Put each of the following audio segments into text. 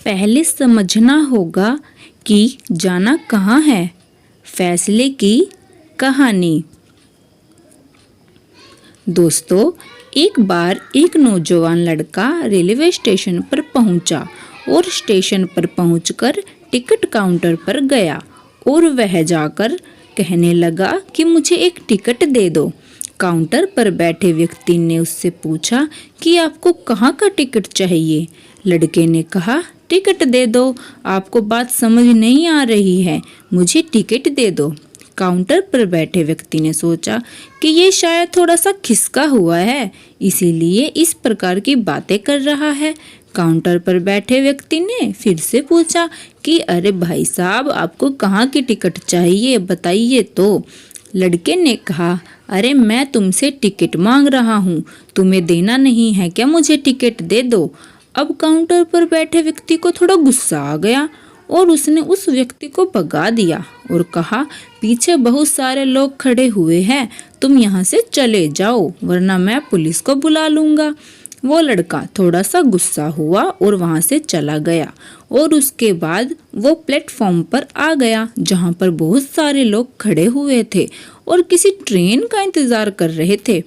पहले समझना होगा कि जाना कहाँ है। फैसले की कहानी। दोस्तों, एक बार एक नौजवान लड़का रेलवे स्टेशन पर पहुंचा और स्टेशन पर पहुंचकर टिकट काउंटर पर गया और वह जाकर कहने लगा कि मुझे एक टिकट दे दो। काउंटर पर बैठे व्यक्ति ने उससे पूछा कि आपको कहाँ का टिकट चाहिए। लड़के ने कहा, टिकट दे दो। आपको बात समझ नहीं आ रही है, मुझे टिकट दे दो। काउंटर पर बैठे व्यक्ति ने सोचा कि ये शायद थोड़ा सा खिसका हुआ है, इसीलिए इस प्रकार की बातें कर रहा है। काउंटर पर बैठे व्यक्ति ने फिर से पूछा कि अरे भाई साहब, आपको कहाँ की टिकट चाहिए, बताइए तो। लड़के ने कहा, अरे मैं तुमसे टिकट मांग रहा हूँ, तुम्हें देना नहीं है क्या? मुझे टिकट दे दो। अब काउंटर पर बैठे व्यक्ति को थोड़ा गुस्सा आ गया और उसने उस व्यक्ति को भगा दिया और कहा, पीछे बहुत सारे लोग खड़े हुए हैं, तुम यहाँ से चले जाओ वरना मैं पुलिस को बुला लूँगा। वो लड़का थोड़ा सा गुस्सा हुआ और वहाँ से चला गया और उसके बाद वो प्लेटफॉर्म पर आ गया जहाँ पर बहुत सारे लोग खड़े हुए थे और किसी ट्रेन का इंतज़ार कर रहे थे।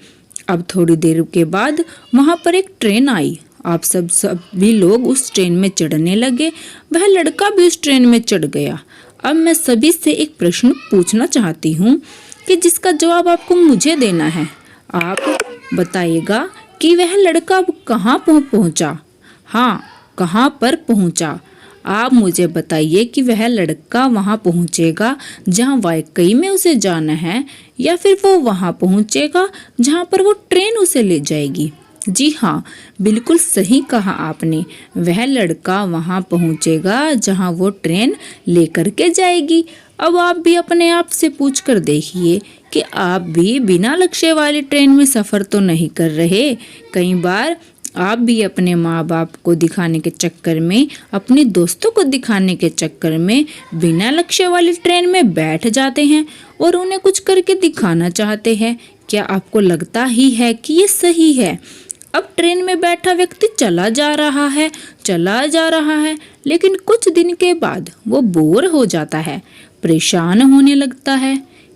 अब थोड़ी देर के बाद वहाँ पर एक ट्रेन आई। आप सभी लोग उस ट्रेन में चढ़ने लगे। वह लड़का भी उस ट्रेन में चढ़ गया। अब मैं सभी से एक प्रश्न पूछना चाहती हूँ कि जिसका जवाब आपको मुझे देना है। आप बताइएगा कि वह लड़का अब कहाँ पहुँचा। हाँ, कहाँ पर पहुँचा। आप मुझे बताइए कि वह लड़का वहाँ पहुँचेगा जहाँ वाकई में उसे जाना है, या फिर वो वहाँ पहुँचेगा जहाँ पर वो ट्रेन उसे ले जाएगी। जी हाँ, बिल्कुल सही कहा आपने। वह लड़का वहाँ पहुँचेगा जहाँ वो ट्रेन लेकर के जाएगी। अब आप भी अपने आप से पूछ कर देखिए कि आप भी बिना लक्ष्य वाली ट्रेन में सफ़र तो नहीं कर रहे। कई बार आप भी अपने माँ बाप को दिखाने के चक्कर में, अपने दोस्तों को दिखाने के चक्कर में बिना लक्ष्य वाली ट्रेन में बैठ जाते हैं और उन्हें कुछ करके दिखाना चाहते हैं। क्या आपको लगता ही है कि ये सही है? अब ट्रेन में बैठा व्यक्ति चला जा रहा है, लेकिन कुछ दिन के बाद वो बोर हो जाता है, परेशान होने लगता है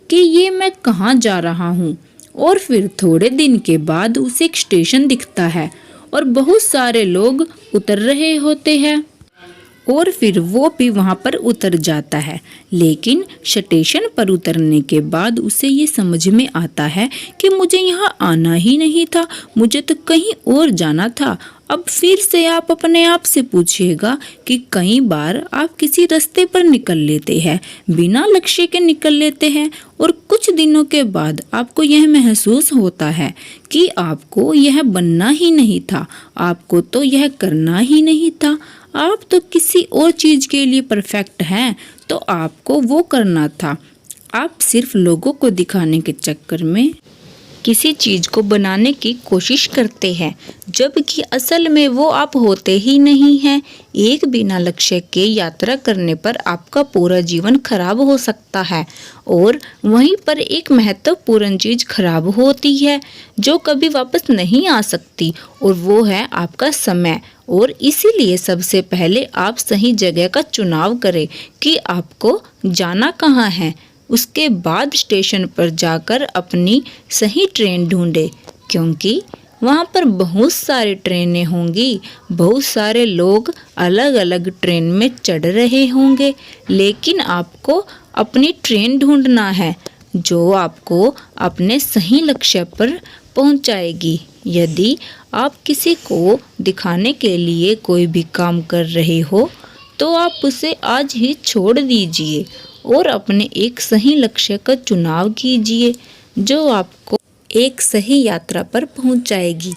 कि ये मैं कहाँ जा रहा हूँ। और फिर थोड़े दिन के बाद उसे एक स्टेशन दिखता है और बहुत सारे लोग उतर रहे होते हैं और फिर वो भी वहाँ पर उतर जाता है। लेकिन स्टेशन पर उतरने के बाद उसे ये समझ में आता है कि मुझे यहाँ आना ही नहीं था, मुझे तो कहीं और जाना था। अब फिर से आप अपने आप से पूछिएगा कि कई बार आप किसी रास्ते पर निकल लेते हैं, बिना लक्ष्य के निकल लेते हैं और कुछ दिनों के बाद आपको यह महसूस होता है कि आपको यह बनना ही नहीं था, आपको तो यह करना ही नहीं था, आप तो किसी और चीज़ के लिए परफेक्ट हैं, तो आपको वो करना था। आप सिर्फ लोगों को दिखाने के चक्कर में किसी चीज़ को बनाने की कोशिश करते हैं, जबकि असल में वो आप होते ही नहीं हैं। एक बिना लक्ष्य के यात्रा करने पर आपका पूरा जीवन खराब हो सकता है और वहीं पर एक महत्वपूर्ण चीज़ खराब होती है जो कभी वापस नहीं आ सकती, और वो है आपका समय। और इसीलिए सबसे पहले आप सही जगह का चुनाव करें कि आपको जाना कहाँ है। उसके बाद स्टेशन पर जाकर अपनी सही ट्रेन ढूंढे, क्योंकि वहाँ पर बहुत सारी ट्रेनें होंगी, बहुत सारे लोग अलग अलग ट्रेन में चढ़ रहे होंगे, लेकिन आपको अपनी ट्रेन ढूंढना है जो आपको अपने सही लक्ष्य पर पहुँचाएगी। यदि आप किसी को दिखाने के लिए कोई भी काम कर रहे हो तो आप उसे आज ही छोड़ दीजिए और अपने एक सही लक्ष्य का चुनाव कीजिए जो आपको एक सही यात्रा पर पहुंचाएगी।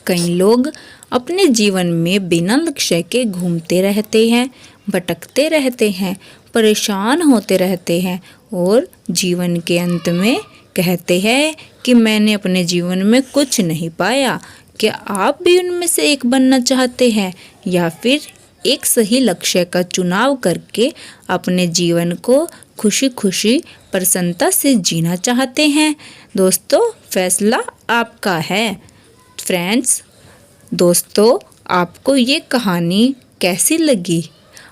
कई लोग अपने जीवन में बिना लक्ष्य के घूमते रहते हैं, भटकते रहते हैं, परेशान होते रहते हैं और जीवन के अंत में कहते हैं कि मैंने अपने जीवन में कुछ नहीं पाया। क्या आप भी उनमें से एक बनना चाहते हैं, या फिर एक सही लक्ष्य का चुनाव करके अपने जीवन को खुशी खुशी प्रसन्नता से जीना चाहते हैं? दोस्तों, फैसला आपका है। फ्रेंड्स, दोस्तों, आपको ये कहानी कैसी लगी?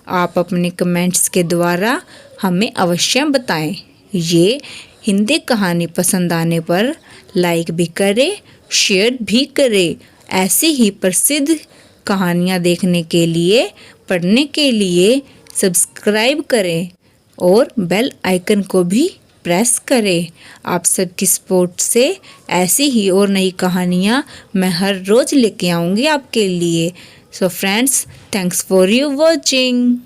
आप अपने कमेंट्स के द्वारा हमें अवश्य बताएं। ये हिंदी कहानी पसंद आने पर लाइक भी करें, शेयर भी करें। ऐसी ही प्रसिद्ध कहानियाँ देखने के लिए, पढ़ने के लिए सब्सक्राइब करें और बेल आइकन को भी प्रेस करें। आप सबकी सपोर्ट से ऐसी ही और नई कहानियाँ मैं हर रोज़ लेके आऊँगी आपके लिए। So friends, thanks for you watching.